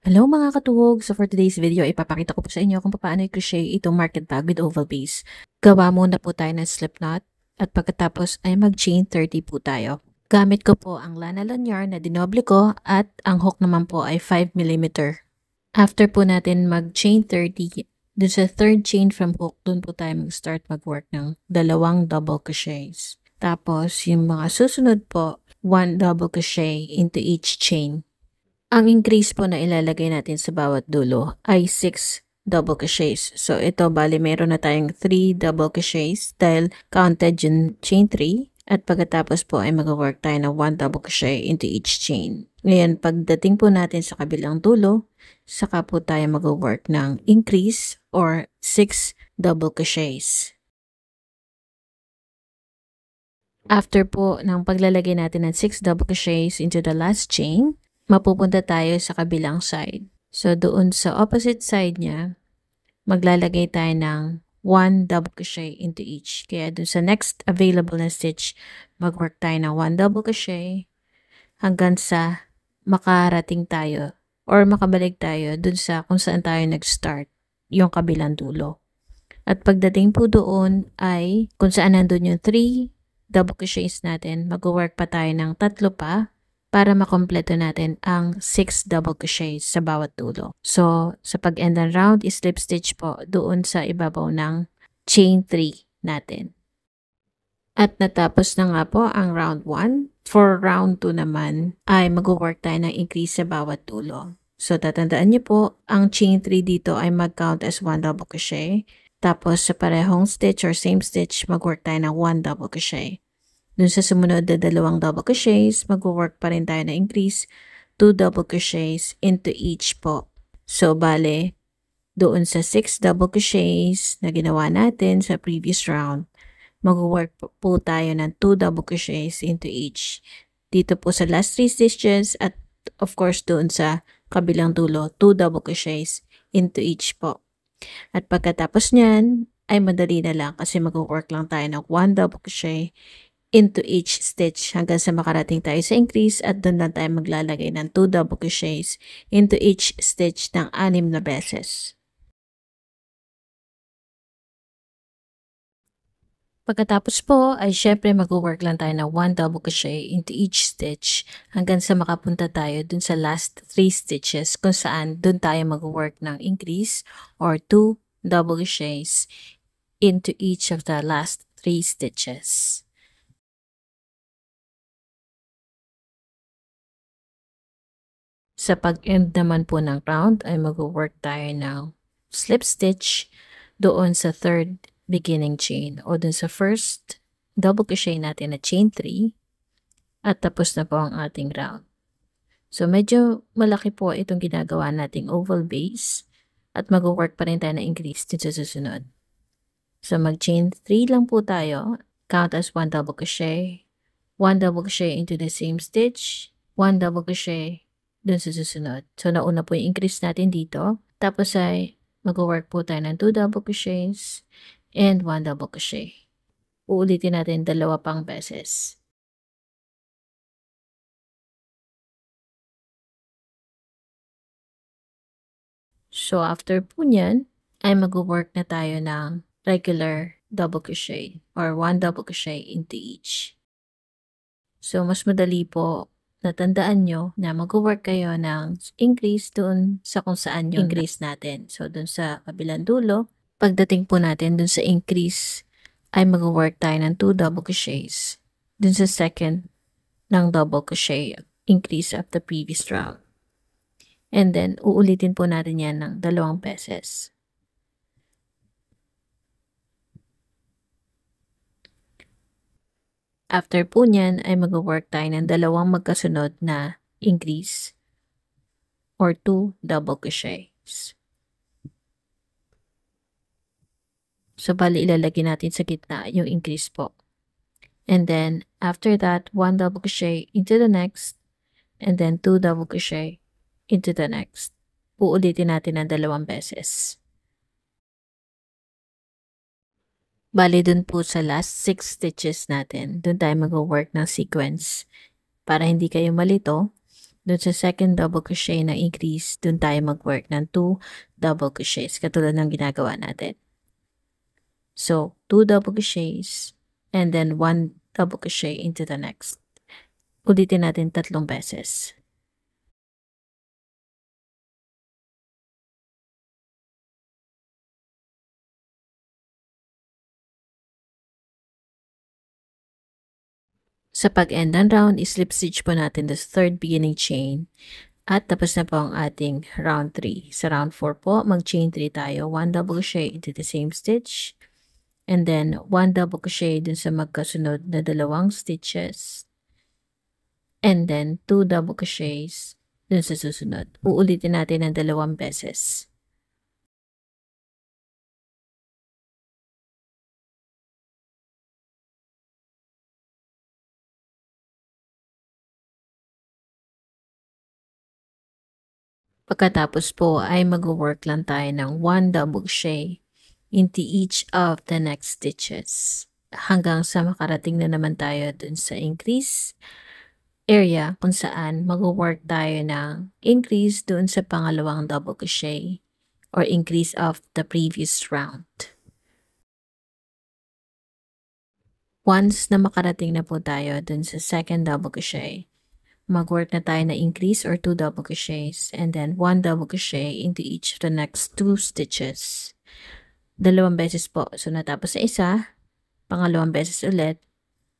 Hello mga katuwog! So for today's video, ipapakita ko po sa inyo kung paano i-crochet itong market bag with oval base. Gawa muna po tayo ng slip knot at pagkatapos ay mag-chain 30 po tayo. Gamit ko po ang Lana Lanyard na dinoble ko at ang hook naman po ay 5mm. After po natin mag-chain 30, dun sa third chain from hook, dun po tayo mag-start mag-work ng dalawang double crochets. Tapos yung mga susunod po, 1 double crochet into each chain. Ang increase po na ilalagay natin sa bawat dulo ay 6 double crochets. So ito bali meron na tayong 3 double crochets dahil counted yung chain 3 at pagkatapos po ay mag-work tayo ng 1 double crochet into each chain. Ngayon pagdating po natin sa kabilang dulo, saka po tayo mag-work ng increase or 6 double crochets. After po ng paglalagay natin ng 6 double crochets into the last chain, mapupunta tayo sa kabilang side. So, doon sa opposite side niya, maglalagay tayo ng 1 double crochet into each. Kaya doon sa next available na stitch, mag-work tayo ng 1 double crochet hanggang sa makarating tayo or makabalik tayo doon sa kung saan tayo nag-start, yung kabilang dulo. At pagdating po doon ay kung saan nandun yung 3 double crochets natin, mag-work pa tayo ng 3 pa para makompleto natin ang 6 double crochets sa bawat dulo. So, sa pag-end ng round, slip stitch po doon sa ibabaw ng chain 3 natin. At natapos na nga po ang round 1. For round 2 naman, ay mag-work tayo ng increase sa bawat dulo. So, tatandaan niyo po, ang chain 3 dito ay mag-count as 1 double crochet. Tapos, sa parehong stitch or same stitch, mag-work tayo ng 1 double crochet. Dun sa sumunod na dalawang double crochets, mag-work pa rin tayo na increase 2 double crochets into each po. So, bale, doon sa 6 double crochets na ginawa natin sa previous round, mag-work po tayo ng 2 double crochets into each. Dito po sa last 3 stitches at of course doon sa kabilang dulo, 2 double crochets into each po. At pagkatapos niyan, ay madali na lang kasi mag-work lang tayo ng 1 double crochet into each stitch hanggang sa makarating tayo sa increase at doon lang tayo maglalagay ng 2 double crochets into each stitch ng 6 na beses. Pagkatapos po ay syempre mag-work lang tayo ng 1 double crochet into each stitch hanggang sa makapunta tayo dun sa last 3 stitches kung saan dun tayo mag-work ng increase or 2 double crochets into each of the last 3 stitches. Sa pag-end naman po ng round ay mag-work tayo ng slip stitch doon sa third beginning chain o doon sa first double crochet natin na chain 3 at tapos na po ang ating round. So medyo malaki po itong ginagawa nating oval base at mag-work pa rin tayo na increase din sa susunod. So mag-chain 3 lang po tayo, count as 1 double crochet, 1 double crochet into the same stitch, 1 double crochet dun sa susunod. So, nauna po yung increase natin dito. Tapos ay mag-work po tayo ng 2 double crochets and 1 double crochet. Uulitin natin 2 pang beses. So, after po nyan, ay mag-work na tayo ng regular double crochet or 1 double crochet into each. So, mas madali po natandaan nyo na mag-work kayo ng increase doon sa kung saan yung increase natin. So, doon sa kabilang dulo, pagdating po natin doon sa increase, ay mag-work tayo ng 2 double crochets. Doon sa second ng double crochet increase of the previous round. And then, uulitin po natin yan ng 2 beses. After po nyan ay mag-work tayo ng 2 magkasunod na increase or 2 double crochets. So, bali ilalagay natin sa gitna yung increase po. And then, after that, 1 double crochet into the next and then 2 double crochet into the next. Uulitin natin ng 2 beses. Bali dun po sa last 6 stitches natin, dun tayo mag-work ng sequence. Para hindi kayo malito, Doon sa second double crochet na increase, doon tayo mag-work ng 2 double crochets, katulad ng ginagawa natin. So, 2 double crochets, and then 1 double crochet into the next. Ulitin natin 3 beses. Sa pag-end ng round, slip stitch po natin the third beginning chain. At tapos na po ang ating round 3. Sa round 4 po, mag-chain 3 tayo. 1 double crochet into the same stitch. And then 1 double crochet dun sa magkasunod na dalawang stitches. And then 2 double crochets dun sa susunod. Uulitin natin ng 2 beses. Pagkatapos po ay mag-work lang tayo ng 1 double crochet into each of the next stitches hanggang sa makarating na naman tayo dun sa increase area kung saan mag-work tayo ng increase dun sa pangalawang double crochet or increase of the previous round. Once na makarating na po tayo dun sa second double crochet, mag-work na tayo na increase or 2 double crochets and then 1 double crochet into each of the next 2 stitches. 2 beses po. So, natapos sa isa, pangalawang beses ulit.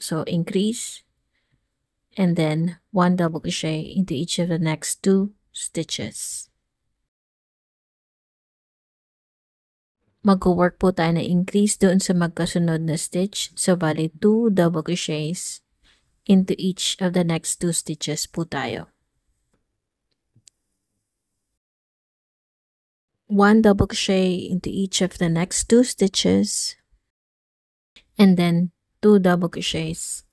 So, increase and then 1 double crochet into each of the next 2 stitches. Mag-work po tayo na increase doon sa magkasunod na stitch. So, bali 2 double crochets into each of the next 2 stitches po tayo. 1 double crochet into each of the next 2 stitches. And then 2 double crochets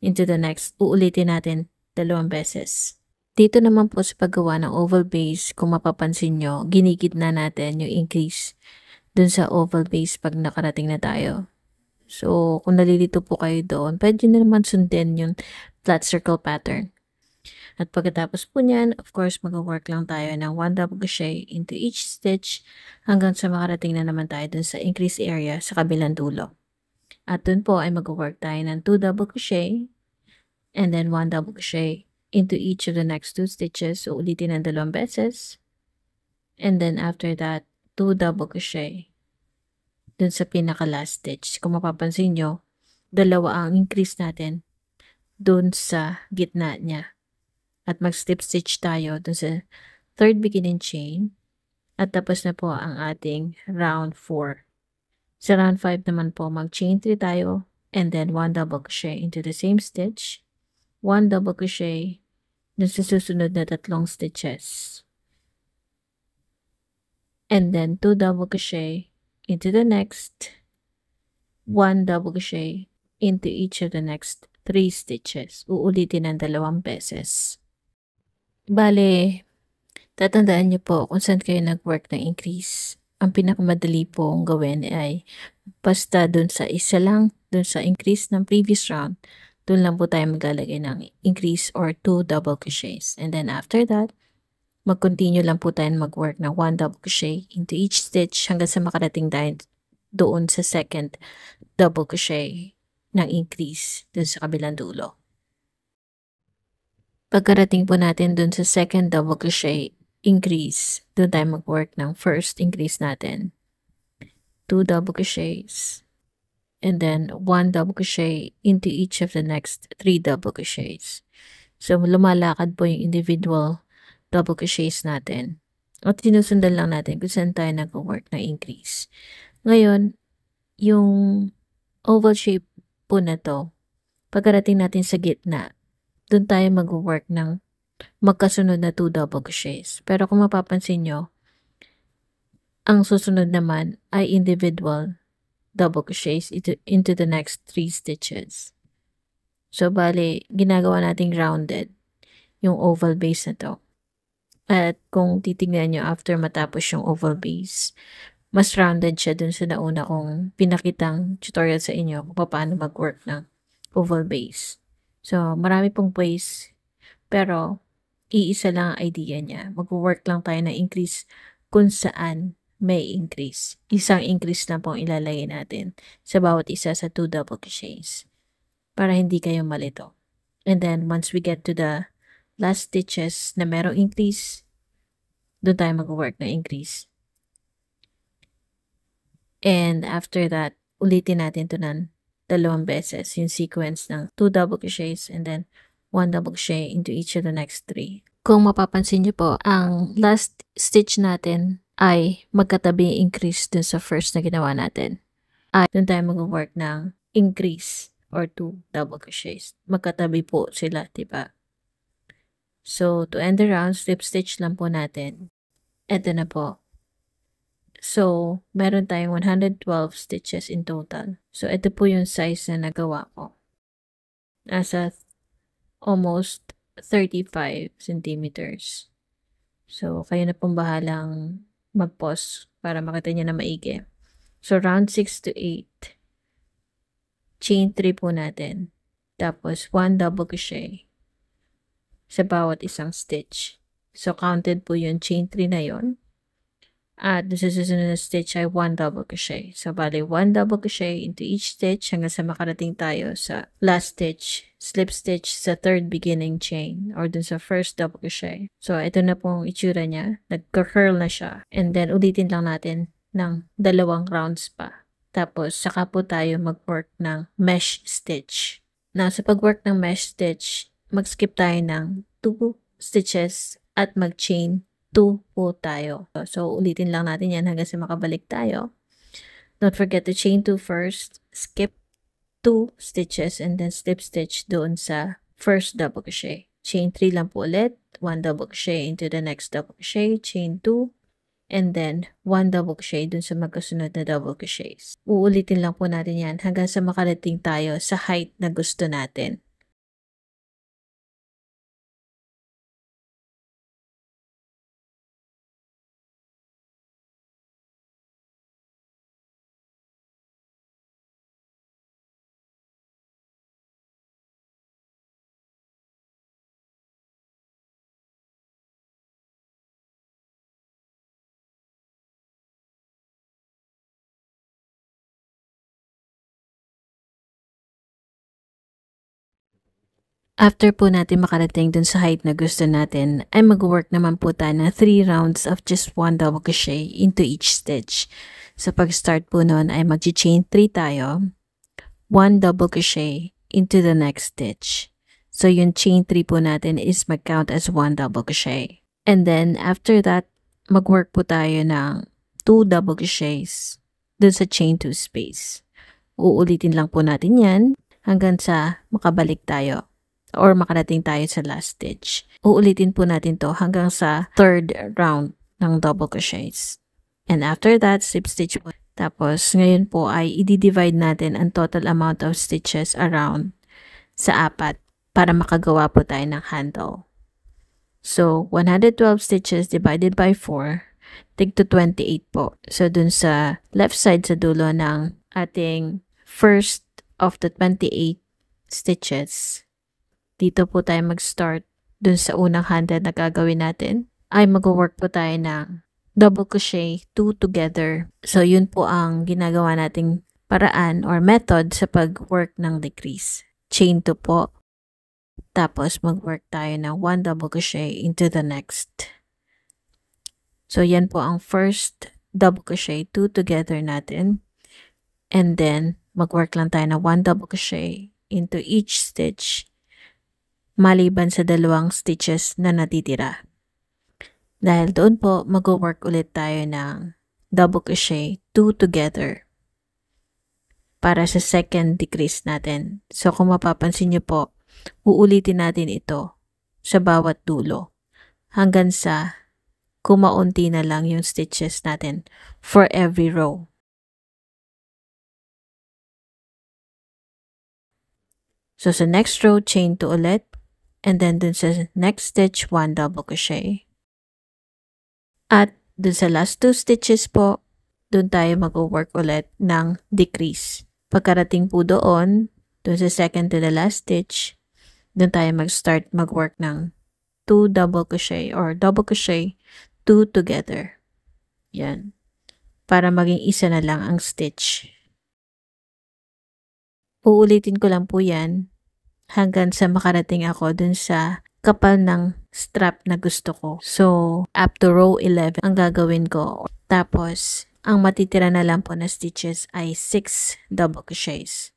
into the next. Uulitin natin 2 beses. Dito naman po sa paggawa ng oval base, kung mapapansin nyo, ginigitna natin yung increase dun sa oval base pag nakarating na tayo. So, kung nalilito po kayo doon, pwede na naman sundin yung flat circle pattern. At pagkatapos po niyan, of course, mag-work lang tayo ng 1 double crochet into each stitch hanggang sa makarating na naman tayo dun sa increase area sa kabilang dulo. At dun po ay mag-work tayo ng 2 double crochet and then 1 double crochet into each of the next 2 stitches. So, ulitin ng 2 beses. And then after that, 2 double crochet dun sa pinaka-last stitch. Kung mapapansin nyo, 2 ang increase natin dun sa gitna niya. At mag-slip stitch tayo dun sa third beginning chain. At tapos na po ang ating round 4. Sa round 5 naman po, mag-chain 3 tayo and then 1 double crochet into the same stitch. 1 double crochet dun sa susunod na 3 stitches. And then 2 double crochet into the next, 1 double crochet into each of the next 3 stitches. Uulitin ng 2 beses. Bale, tatandaan niyo po kung saan kayo nag-work ng increase. Ang pinakamadali pong gawin ay basta dun sa isa lang, dun sa increase ng previous round, dun lang po tayo maglalagay ng increase or 2 double crochets. And then after that, mag-continue lang po tayo mag-work ng 1 double crochet into each stitch hanggang sa makarating tayo doon sa second double crochet ng increase dun sa kabilang dulo. Pagkarating po natin dun sa second double crochet increase, doon tayo mag-work ng first increase natin. 2 double crochets and then 1 double crochet into each of the next 3 double crochets. So, lumalakad po yung individual double crochets natin. At sinusundan lang natin kung saan tayo nag-work na increase. Ngayon, yung oval shape po na to, pagkarating natin sa gitna, doon tayo mag-work ng magkasunod na 2 double crochets. Pero kung mapapansin nyo, ang susunod naman ay individual double crochets into the next 3 stitches. So, bali, ginagawa nating rounded yung oval base na to. At kung titignan nyo after matapos yung oval base, mas rounded siya dun sa nauna kong pinakitang tutorial sa inyo kung paano mag-work ng oval base. So, marami pong ways, pero iisa lang ang idea niya. Mag-work lang tayo ng increase kung saan may increase. Isang increase lang pong ilalagay natin sa bawat isa sa 2 double crochets para hindi kayo malito. And then, once we get to the last stitches na merong increase, doon tayo mag-work ng increase. And after that, ulitin natin ito ng 2 beses yung sequence ng 2 double crochets and then 1 double crochet into each of the next 3. Kung mapapansin niyo po, ang last stitch natin ay magkatabi increase dun sa first na ginawa natin. Ay, dun tayo mag-work ng increase or 2 double crochets. Magkatabi po sila, diba? So, to end the round, slip stitch lang po natin. Ito na po. So, meron tayong 112 stitches in total. So, ito po yung size na nagawa ko. Nasa almost 35 centimeters. So, kayo na pong bahalang mag-pause para makita niyo na maigi. So, round 6 to 8. Chain 3 po natin. Tapos, 1 double crochet sa bawat isang stitch. So, counted po yung chain 3 na yon. At sa susunod na stitch ay 1 double crochet. So, bali 1 double crochet into each stitch hanggang sa makarating tayo sa last stitch. Slip stitch sa third beginning chain or dun sa first double crochet. So, ito na pong itsura niya. Nagka-curl na siya. And then, ulitin lang natin ng 2 rounds pa. Tapos, saka po tayo mag-work ng mesh stitch. Now, sa pag-work ng mesh stitch, mag-skip tayo ng 2 stitches at mag-chain 2 po tayo. So, ulitin lang natin yan hanggang sa makabalik tayo. Don't forget to chain 2 first, skip 2 stitches, and then slip stitch doon sa first double crochet. Chain 3 lang po ulit, 1 double crochet into the next double crochet, chain 2, and then 1 double crochet dun sa magkasunod na double crochets. Uulitin lang po natin yan hanggang sa makarating tayo sa height na gusto natin. After po natin makarating dun sa height na gusto natin, ay mag-work naman po tayo na 3 rounds of just 1 double crochet into each stitch. So pag-start po nun ay mag-chain 3 tayo, 1 double crochet into the next stitch. So yung chain 3 po natin is mag-count as 1 double crochet. And then after that, mag-work po tayo ng 2 double crochets dun sa chain 2 space. Uulitin lang po natin yan hanggang sa makabalik tayo or makarating tayo sa last stitch. Uulitin po natin to hanggang sa third round ng double crochets. And after that, slip stitch po. Tapos, ngayon po ay i-divide natin ang total amount of stitches around sa 4 para makagawa po tayo ng handle. So, 112 stitches divided by 4, tig to 28 po. So, dun sa left side sa dulo ng ating first of the 28 stitches, dito po tayo mag-start dun sa unang handle na gagawin natin, ay mag-work po tayo ng double crochet 2 together. So, yun po ang ginagawa nating paraan or method sa pag-work ng decrease. Chain 2 po. Tapos, mag-work tayo ng 1 double crochet into the next. So, yan po ang first double crochet 2 together natin. And then, mag-work lang tayo ng 1 double crochet into each stitch maliban sa 2 stitches na natitira. Dahil doon po, mag-work ulit tayo ng double crochet 2 together para sa second decrease natin. So, kung mapapansin nyo po, uulitin natin ito sa bawat dulo hanggang sa kumaunti na lang yung stitches natin for every row. So, sa next row, chain 2 ulit. And then, dun sa next stitch, 1 double crochet. At dun sa last 2 stitches po, dun tayo mag-work ulit ng decrease. Pagkarating po doon, dun sa second to the last stitch, dun tayo mag-start mag-work ng 2 double crochet or double crochet 2 together. Yan. Para maging isa na lang ang stitch. Uulitin ko lang po yan hanggang sa makarating ako dun sa kapal ng strap na gusto ko. So, up to row 11 ang gagawin ko. Tapos, ang matitira na lang po na stitches ay 6 double crochets.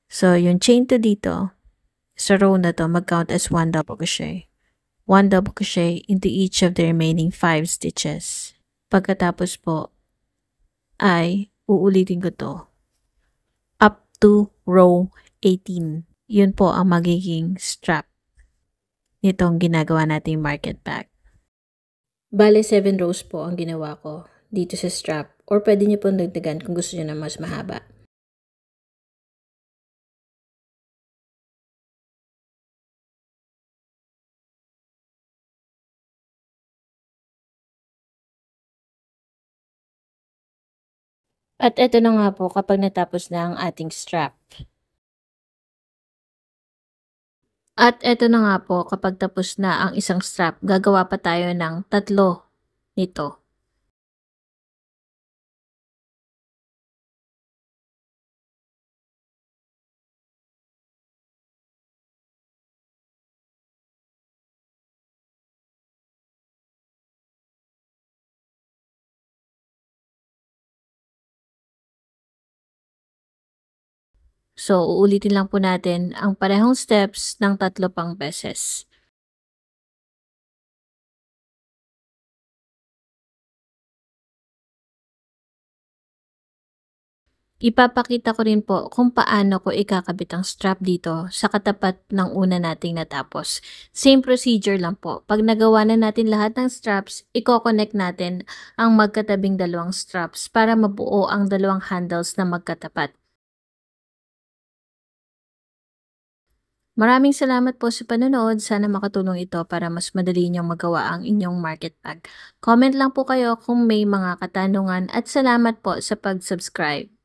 So, yung chain 2 dito, sa row na to, mag-count as 1 double crochet. 1 double crochet into each of the remaining 5 stitches. Pagkatapos po, ay uulitin ko to up to row 18. Yun po ang magiging strap nitong ginagawa nating market bag. Bale, 7 rows po ang ginawa ko dito sa strap, or pwede nyo pong dagdagan kung gusto nyo na mas mahaba. At eto na nga po kapag natapos na ang ating strap. At eto na nga po kapag tapos na ang isang strap, gagawa pa tayo ng 3 nito. So, uulitin lang po natin ang parehong steps ng 3 pang beses. Ipapakita ko rin po kung paano ko ikakabit ang strap dito sa katapat ng una nating natapos. Same procedure lang po. Pag nagawa na natin lahat ng straps, i-connect natin ang magkatabing dalawang straps para mabuo ang dalawang handles na magkatapat. Maraming salamat po sa panonood. Sana makatulong ito para mas madali niyong magawa ang inyong market bag. Comment lang po kayo kung may mga katanungan at salamat po sa pag-subscribe.